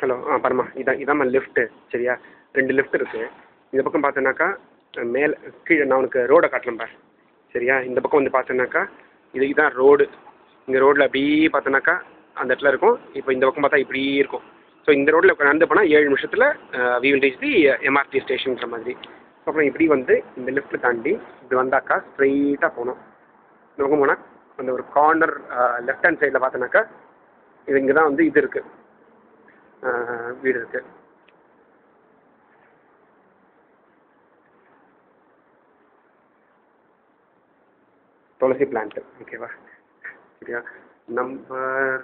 Hello பரமா இதாம்மா lift சரியா? 2 lift இருக்குது. இந்த பக்கம் பார்த்தோன்னாக்கா மேலே கீழே நான் உனக்கு ரோடை காட்டலம்பா சரியா? இந்த பக்கம் வந்து பார்த்தோன்னாக்கா இதான் ரோடு. இந்த ரோட்டில் அப்படியே பார்த்தோன்னாக்கா அந்த இடத்துல இருக்கும். இப்போ இந்த பக்கம் பார்த்தா இப்படி இருக்கும். ஸோ இந்த ரோட்டில் நடந்து போனால் 7 நிமிஷத்தில் we will reach the MRT ஸ்டேஷன்ற மாதிரி. அப்புறம் இப்படி வந்து இந்த லிஃப்ட்டில் தாண்டி இப்படி வந்தாக்கா ஸ்ட்ரைட்டாக போகணும். இந்த பக்கம் போனால் அந்த ஒரு கார்னர் லெஃப்ட் ஹேண்ட் சைடில் பார்த்தோன்னாக்கா இது இங்கே தான் வந்து இது இருக்குது, வீடு இருக்குது. துளசி பிளான்ட்டு ஓகேவா? சரியா? நம்பர்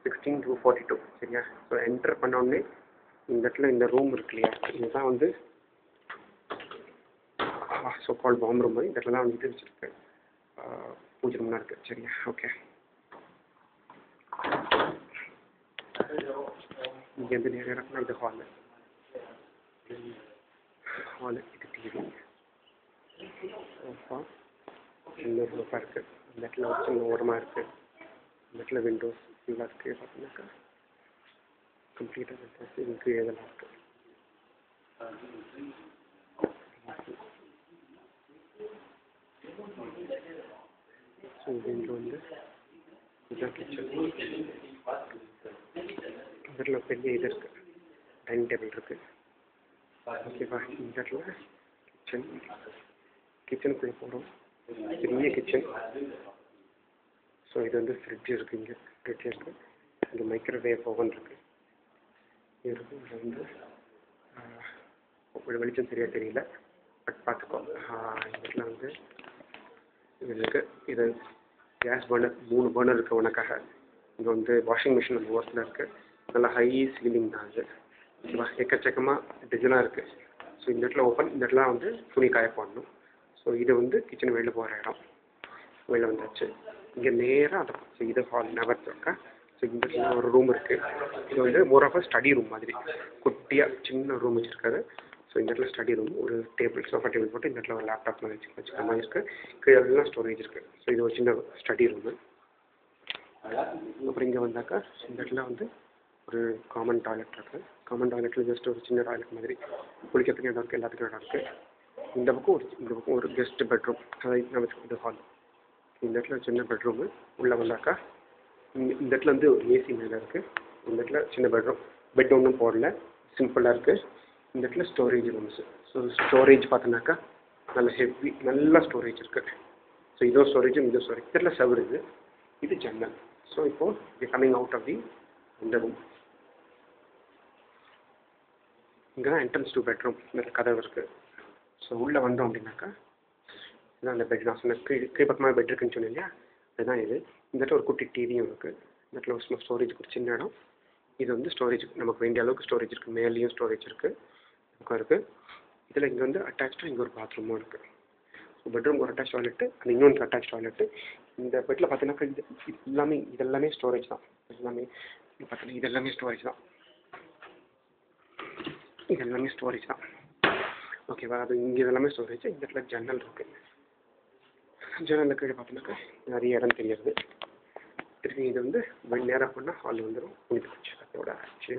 16 to 42 சரியா? ஸோ என்டர் பண்ணோடனே இந்த இடத்துல இந்த ரூம் இருக்கு இல்லையா, இதுதான் வந்து ஸோ கால் பாம் ரூம். இந்த இடத்துல தான் வந்து இது வச்சுருக்கு, பூஜை ரூம்லாம் இருக்குது சரியா? ஓகே. இங்கேருந்து நேராக இது ஹாலு, இது டிவி, சோஃபா, இன்னொரு சோஃபா இருக்குது. இந்த இடத்துல ஒரு சின்ன ஓரமாக இருக்குது. இந்த இடத்துல விண்டோஸ் ஃபுல்லாக இருக்குது. பார்த்தீங்கன்னாக்கா கம்ப்ளீட்டாக விண்டோஸ் இதுக்கு இதெல்லாம் இருக்குது. ஸோ இங்கே வந்து இதுதான் கிச்சன். இந்த இடத்துல பெரிய இது இருக்குது, டைனிங் டேபிள் இருக்குது ஓகேவா? இந்த இடத்துல கிச்சனுக்குள்ளே போகிறோம். பெரிய கிச்சன். ஸோ இது வந்து ஃப்ரிட்ஜ் இருக்குது, இங்கே ஃப்ரிட்ஜ் இருக்குது, இங்கே மைக்ரோவேவ் ஓவன் இருக்குது. இது வந்து வெளிச்சம் சரியாக தெரியல, பட் பார்த்துக்கோ. இந்த இடத்துல வந்து இது இருக்குது. இது கேஸ் பர்னர், 3 பர்னர் இருக்குது உனக்காக. இங்கே வந்து வாஷிங் மிஷின் அந்த ஓரத்தில் இருக்குது. நல்லா ஹை சீலிங் தான் அது ஓகேவா? எக்கச்சக்கமாக டிசைனாக இருக்குது. ஸோ இந்த இடத்துல ஓப்பன், இந்த இடத்துல வந்து துணி காய போடணும். ஸோ இது வந்து கிச்சன் வெளில போகிற இடம். வெளில வந்தாச்சு. இங்கே நேராக அதை ஸோ இது ஹால் நகர்த்து இருக்கா. ஸோ இந்த இடத்துல ஒரு ரூம் இருக்குது. இது வந்து மோர் ஆஃப் ஸ்டடி ரூம் மாதிரி குட்டியாக சின்ன ரூம் வச்சுருக்காரு. ஸோ இந்த இடத்துல ஸ்டடி ரூம், ஒரு டேபிள், சோஃபா டேபிள் போட்டு இந்த இடத்துல ஒரு லேப்டாப்லாம் வச்சுக்கிற மாதிரி இருக்குது. கீழே எல்லாம் ஸ்டோரேஜ் இருக்குது. ஸோ இது ஒரு சின்ன ஸ்டடி ரூமு. அப்புறம் இங்கே வந்தாக்கா இந்த இடத்துல வந்து ஒரு காமன் டாய்லெட் இருக்குது. காமன் டாய்லெட்டில் ஜஸ்ட் ஒரு சின்ன டாய்லெட் மாதிரி, குளிக்கிறதுக்கு இடம் இருக்குது, எல்லாத்துக்கும் இடம் இருக்குது. இந்த பக்கம் ஒரு கெஸ்ட் பெட்ரூம், அதை நம்ம இது ஹால். இந்த இடத்துல சின்ன பெட்ரூமு. உள்ளே வந்தாக்கா இந்த இடத்துல வந்து ஒரு ஏசி மேலே இருக்குது. இந்த இடத்துல சின்ன பெட்ரூம், பெட் ஒன்றும் போடல, சிம்பிளாக இருக்குது. இந்த இடத்துல ஸ்டோரேஜ் ரூம்ஸு. ஸோ ஸ்டோரேஜ் பார்த்தோன்னாக்கா நல்ல ஹெவி, நல்ல ஸ்டோரேஜ் இருக்குது. ஸோ இதோ ஸ்டோரேஜ், இதோ ஸ்டோரேஜ். இதில் செவரு இது ஜன்னல். ஸோ இப்போது இது கம்மிங் அவுட் ஆஃப் தி இந்த ரூம். இங்கே தான் என்ட்ரன்ஸ் டு பெட்ரூம். இந்த கதவு இருக்குது. ஸோ உள்ளே வந்தோம் அப்படின்னாக்கா இதுதான் அந்த பெட். நான் சொன்ன கீழ்பக்கமாக பெட் இருக்குன்னு சொன்னேன் இல்லையா, அதுதான் இது. இந்த இடத்துல ஒரு குட்டி டிவியும் இருக்குது. இந்த இடத்துல ஒரு ஸ்மால் ஸ்டோரேஜ் ஒரு சின்ன இடம். இது வந்து ஸ்டோரேஜ் நமக்கு வேண்டிய அளவுக்கு ஸ்டோரேஜ் இருக்குது. மேலேயும் ஸ்டோரேஜ் இருக்குது, பக்கம் இருக்குது. இதில் இங்கே வந்து அட்டாச்சாக இங்கே ஒரு பாத்ரூமும் இருக்குது. ஸோ பெட்ரூம் ஒரு அட்டாச் டாய்லெட்டு, அது இன்னொன்று அட்டாச் டாய்லெட்டு. இந்த பெட்டில் பார்த்தீங்கன்னாக்கா இதெல்லாமே ஸ்டோரேஜ் தான். எல்லாமே பார்த்தீங்கன்னா இதெல்லாமே ஸ்டோரேஜ் தான். இதெல்லாமே ஸ்டோரேஜ் தான் ஓகேவா? அது இங்கே இதெல்லாமே ஸ்டோரேஜ். இந்த இடத்துல ஜன்னல் இருக்குது. ஜன்னல் கீழே பார்த்தோன்னாக்கா நிறைய இடம் தெரியாது. திருப்பி இது வந்து நேராக பண்ணால் ஹால் வந்துடும். முடிஞ்சு போச்சு, அதோட ஆச்சு.